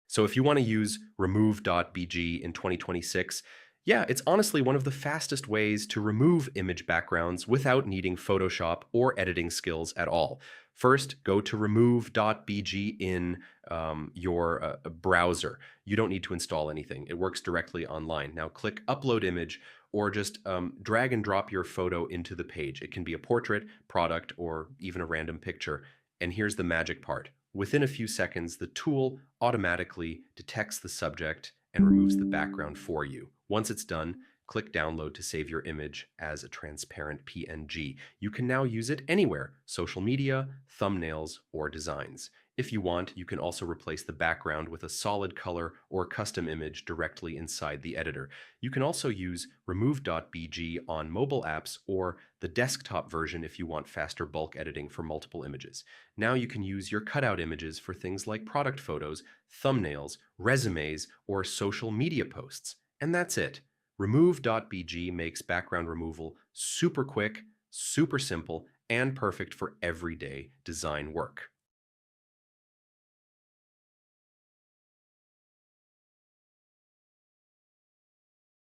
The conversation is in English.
So if you want to use remove.bg in 2026, yeah, it's honestly one of the fastest ways to remove image backgrounds without needing Photoshop or editing skills at all. First, go to remove.bg in your browser. You don't need to install anything. It works directly online. Now click Upload Image or just drag and drop your photo into the page. It can be a portrait, product, or even a random picture. And here's the magic part. Within a few seconds, the tool automatically detects the subject and removes the background for you. Once it's done, click Download to save your image as a transparent PNG. You can now use it anywhere: social media, thumbnails, or designs. If you want, you can also replace the background with a solid color or custom image directly inside the editor. You can also use remove.bg on mobile apps or the desktop version if you want faster bulk editing for multiple images. Now you can use your cutout images for things like product photos, thumbnails, resumes, or social media posts. And that's it. Remove.bg makes background removal super quick, super simple, and perfect for everyday design work.